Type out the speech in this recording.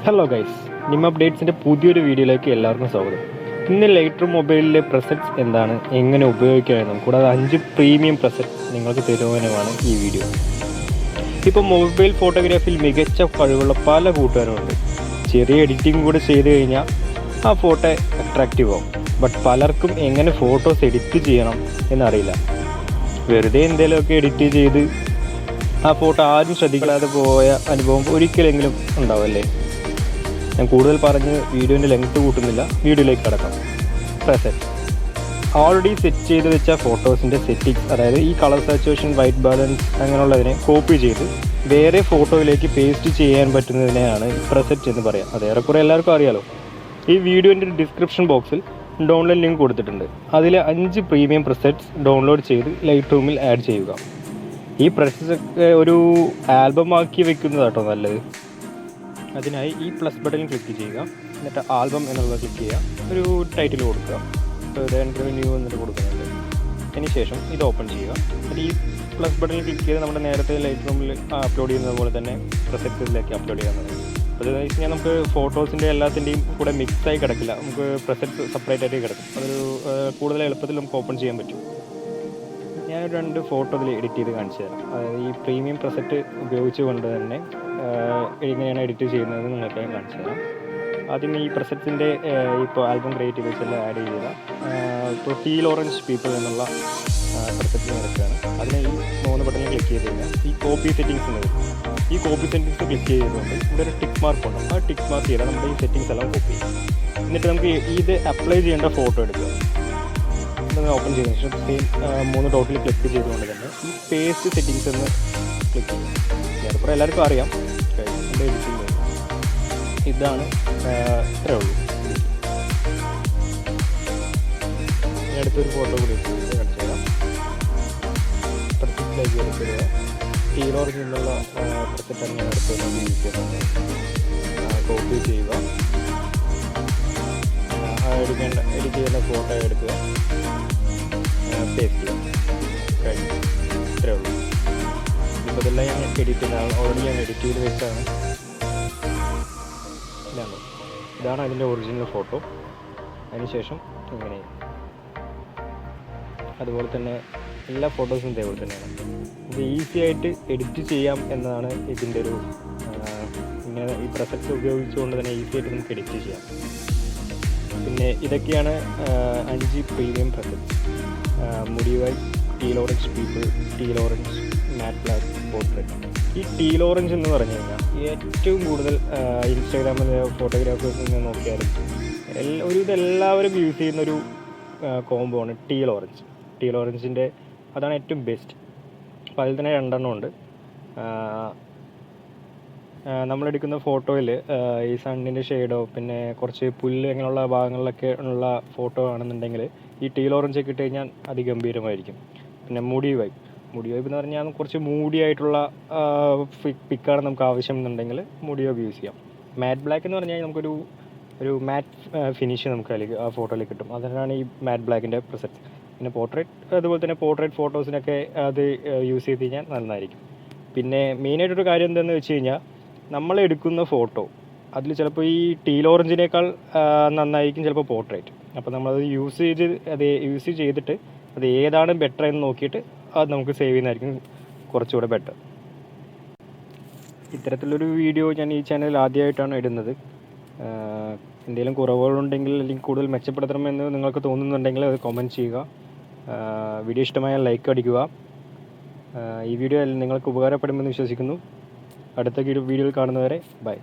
Hello guys, നിം അപ്ഡേറ്റ്സിൻ്റെ പുതിയൊരു വീഡിയോയിലേക്ക് എല്ലാവർക്കും സ്വാഗതം. ഇന്ന് ലൈറ്റ്റൂം മൊബൈലിലെ പ്രസറ്റ്സ് എന്താണ്, എങ്ങനെ ഉപയോഗിക്കാമെന്നും കൂടാതെ 5 പ്രീമിയം പ്രസറ്റ്സ് നിങ്ങൾക്ക് തരുവാനുമാണ് ഈ വീഡിയോ. ഇപ്പോൾ മൊബൈൽ ഫോട്ടോഗ്രാഫിയിൽ മികച്ച കഴിവുള്ള പല കൂട്ടുകാരുമുണ്ട്. ചെറിയ എഡിറ്റിംഗ് കൂടെ ചെയ്ത് കഴിഞ്ഞാൽ ആ ഫോട്ടോ അട്രാക്റ്റീവ് ആവും. ബട്ട് പലർക്കും എങ്ങനെ ഫോട്ടോസ് എഡിറ്റ് ചെയ്യണം എന്നറിയില്ല. വെറുതെ എന്തെങ്കിലുമൊക്കെ എഡിറ്റ് ചെയ്ത് ആ ഫോട്ടോ ആരും ശ്രദ്ധിക്കാതെ പോയ അനുഭവം ഒരിക്കലെങ്കിലും ഉണ്ടാവുമല്ലേ? ഞാൻ കൂടുതൽ പറഞ്ഞ് വീഡിയോൻ്റെ ലെങ്ത് കൂട്ടുന്നില്ല, വീഡിയോയിലേക്ക് കടക്കാം. പ്രസൻറ്റ് ഓൾറെഡി സെറ്റ് ചെയ്ത് വെച്ച ഫോട്ടോസിൻ്റെ സെറ്റിങ്സ്, അതായത് ഈ കളർ സാച്ചുറേഷൻ, വൈറ്റ് ബാലൻസ് അങ്ങനെയുള്ളതിനെ കോപ്പി ചെയ്ത് വേറെ ഫോട്ടോയിലേക്ക് പേസ്റ്റ് ചെയ്യാൻ പറ്റുന്നതിനെയാണ് പ്രസറ്റ് എന്ന് പറയാം. അത് ഏറെക്കുറെ എല്ലാവർക്കും അറിയാലോ. ഈ വീഡിയോൻ്റെ ഡിസ്ക്രിപ്ഷൻ ബോക്സിൽ ഡൗൺലോഡ് ലിങ്ക് കൊടുത്തിട്ടുണ്ട്. അതിൽ 5 പ്രീമിയം പ്രസറ്റ്സ് ഡൗൺലോഡ് ചെയ്ത് ലൈറ്റ്റൂമിൽ ആഡ് ചെയ്യുക. ഈ പ്രസറ്റ്സ് ഒരു ആൽബം ആക്കി വെക്കുന്നതാട്ടോ നല്ലത്. അതിനായി ഈ പ്ലസ് ബട്ടണിൽ ക്ലിക്ക് ചെയ്യുക, എന്നിട്ട് ആൽബം എന്നുള്ളത് ക്ലിക്ക് ചെയ്യുക, ഒരു ടൈറ്റിൽ കൊടുക്കുക, ന്യൂ എന്നിട്ട് കൊടുക്കുന്നുണ്ട്. അതിനുശേഷം ഇത് ഓപ്പൺ ചെയ്യുക. എന്നിട്ട് ഈ പ്ലസ് ബട്ടണിൽ ക്ലിക്ക് ചെയ്ത് നമ്മുടെ നേരത്തെ ലൈറ്റ്റൂമിൽ അപ്ലോഡ് ചെയ്യുന്നത് പോലെ തന്നെ പ്രസറ്റ്സിലേക്ക് അപ്ലോഡ് ചെയ്യാവുന്നതാണ്. അത് കഴിഞ്ഞാൽ നമുക്ക് ഫോട്ടോസിൻ്റെ എല്ലാത്തിൻ്റെയും കൂടെ മിക്സായി കിടക്കില്ല, നമുക്ക് പ്രസറ്റ്സ് സെപ്പറേറ്റ് ആയിട്ട് കിടക്കും. അതൊരു കൂടുതൽ എളുപ്പത്തിൽ നമുക്ക് ഓപ്പൺ ചെയ്യാൻ പറ്റും. ഞാൻ 2 ഫോട്ടോ ഇതിൽ എഡിറ്റ് ചെയ്ത് കാണിച്ചു തരാം. അതായത് ഈ പ്രീമിയം പ്രസറ്റ് ഉപയോഗിച്ചുകൊണ്ട് തന്നെ എങ്ങനെയാണ് എഡിറ്റ് ചെയ്യുന്നത് നിങ്ങൾക്ക് ഞാൻ കാണിച്ചു തരാം. ആദ്യം ഈ പ്രസറ്റ്സിൻ്റെ ഇപ്പോൾ ആൽബം ക്രിയേറ്റ് ചെയ്തെല്ലാം ആഡ് ചെയ്യുക. ഇപ്പോൾ ടീൽ ഓറഞ്ച് പീപ്പിൾ എന്നുള്ള പ്രസറ്റ് നടക്കുകയാണ്. അതിനെ ഈ 3 ബട്ടണിൽ ക്ലിക്ക് ചെയ്ത് കഴിഞ്ഞാൽ ഈ കോപ്പി സെറ്റിങ്സ് ഉണ്ട്. ഈ കോപ്പി സെറ്റിങ്സ് ക്ലിക്ക് ചെയ്തുകൊണ്ട് ഇവിടെ ഒരു ടിക്ക് മാർക്ക് ഉണ്ട്. ആ ടിക്ക് മാർക്ക് ചെയ്താൽ നമ്മുടെ ഈ സെറ്റിങ്സ് എല്ലാം കോപ്പി ചെയ്യും. എന്നിട്ട് നമുക്ക് ഇത് അപ്ലൈ ചെയ്യേണ്ട ഫോട്ടോ എടുക്കുക. ഓപ്പൺ ചെയ്തതിനു ശേഷം സെയിം 3 ഡോട്ടിൽ ക്ലിക്ക് ചെയ്തുകൊണ്ട് തന്നെ ഈ പേസ്റ്റ് സെറ്റിങ്സ് എന്ന് ക്ലിക്ക് ചെയ്യും. ഏറെക്കുറെ എല്ലാവർക്കും അറിയാം എൻ്റെ എഡിറ്റിംഗ്. ഇതാണ് ഇത്രേ ഉള്ളൂ. ഞാൻ അടുത്തൊരു ഫോട്ടോ കൂടി കാണിച്ചു തരാം. പ്രസറ്റിലേക്ക് എടുക്കുക. ടീലോറിൽ നിന്നുള്ള പ്രസറ്റാണ് ഞാൻ അടുത്ത് യൂസ് ചെയ്യുന്നത്. കോപ്പി ചെയ്യുക, എഡിറ്റ് ചെയ്യുന്ന ഫോട്ടോ എടുക്കുക, പേസ്റ്റ് ചെയ്യുക. കഴിഞ്ഞു. ഇത്രേ ഉള്ളൂ. ഇപ്പോൾ ഇതെല്ലാം ഞാൻ എഡിറ്റ് ചെയ്യുന്നതാണ്. ഓൾറെഡി ഞാൻ എഡിറ്റ് ചെയ്ത് വെച്ചാണ്. ഇതാണ് അതിൻ്റെ ഒറിജിനൽ ഫോട്ടോ. അതിനുശേഷം ഇങ്ങനെ അതുപോലെ തന്നെ എല്ലാ ഫോട്ടോസും ഇതേപോലെ തന്നെയാണ്. ഇത് ഈസി ആയിട്ട് എഡിറ്റ് ചെയ്യാം എന്നതാണ് ഇതിൻ്റെ ഒരു ഇങ്ങനെ ഈ പ്രസക്തി ഉപയോഗിച്ചുകൊണ്ട് തന്നെ ഈസി ആയിട്ട് നമുക്ക് എഡിറ്റ് ചെയ്യാം. പിന്നെ ഇതൊക്കെയാണ് 5 പ്രീമിയം പ്രസക്തി. മുടിവായി, teal orange people, teal orange, matte black, portrait. ഈ ടീൽ ഓറഞ്ച് എന്ന് പറഞ്ഞു കഴിഞ്ഞാൽ ഏറ്റവും കൂടുതൽ ഇൻസ്റ്റാഗ്രാമിലെ ഫോട്ടോഗ്രാഫേഴ്സിൽ നിന്ന് നോക്കിയാലും എല്ലാവരും യൂസ് ചെയ്യുന്നൊരു കോംബോ ആണ് ടീൽ ഓറഞ്ച്. ടീൽ ഓറഞ്ചിൻ്റെ അതാണ് ഏറ്റവും ബെസ്റ്റ്. അപ്പോൾ അതിൽ തന്നെ 2 ഉണ്ട്. നമ്മളെടുക്കുന്ന ഫോട്ടോയിൽ ഈ സണ്ണിൻ്റെ ഷെയ്ഡോ പിന്നെ കുറച്ച് പുല്ല് അങ്ങനെയുള്ള ഭാഗങ്ങളിലൊക്കെ ഉള്ള ഫോട്ടോ ആണെന്നുണ്ടെങ്കിൽ ഈ ടീൽ ഓറഞ്ചൊക്കെ ഇട്ട് കഴിഞ്ഞാൽ അതിഗംഭീരമായിരിക്കും. പിന്നെ മുടി വൈപ്പ് എന്ന് പറഞ്ഞാൽ കുറച്ച് മൂടിയായിട്ടുള്ള പിക്കാണ് നമുക്ക് ആവശ്യം എന്നുണ്ടെങ്കിൽ മുടി വൈപ്പ് യൂസ് ചെയ്യാം. മാറ്റ് ബ്ലാക്ക് എന്ന് പറഞ്ഞാൽ നമുക്കൊരു മാറ്റ് ഫിനിഷ് നമുക്ക് അല്ലെങ്കിൽ ആ ഫോട്ടോയിൽ കിട്ടും. അതിനാണ് ഈ മാറ്റ് ബ്ലാക്കിൻ്റെ പ്രസക്തി. പിന്നെ പോർട്രേറ്റ്, അതുപോലെ തന്നെ പോർട്രേറ്റ് ഫോട്ടോസിനൊക്കെ അത് യൂസ് ചെയ്ത് കഴിഞ്ഞാൽ നന്നായിരിക്കും. പിന്നെ മെയിനായിട്ടൊരു കാര്യം എന്താണെന്ന് വെച്ച് കഴിഞ്ഞാൽ നമ്മളെടുക്കുന്ന ഫോട്ടോ അതിൽ ചിലപ്പോൾ ഈ ടീൽ ഓറഞ്ചിനേക്കാൾ നന്നായിരിക്കും ചിലപ്പോൾ പോർട്രേറ്റ്. അപ്പോൾ നമ്മളത് യൂസ് ചെയ്തിട്ട് അത് ഏതാണ് ബെറ്റർ എന്ന് നോക്കിയിട്ട് അത് നമുക്ക് സേവ് ചെയ്യുന്നതായിരിക്കും കുറച്ചുകൂടെ ബെറ്റർ. ഇത്തരത്തിലൊരു വീഡിയോ ഞാൻ ഈ ചാനലിൽ ആദ്യമായിട്ടാണ് ഇടുന്നത്. എന്തെങ്കിലും കുറവുകളുണ്ടെങ്കിൽ അല്ലെങ്കിൽ കൂടുതൽ മെച്ചപ്പെടുത്തണമെന്ന് നിങ്ങൾക്ക് തോന്നുന്നുണ്ടെങ്കിൽ അത് കമൻറ്റ് ചെയ്യുക. വീഡിയോ ഇഷ്ടമായാൽ ലൈക്ക് അടിക്കുക. ഈ വീഡിയോ നിങ്ങൾക്ക് ഉപകാരപ്പെടുമെന്ന് വിശ്വസിക്കുന്നു. അടുത്ത വീഡിയോയിൽ കാണുന്നവരെ ബൈ.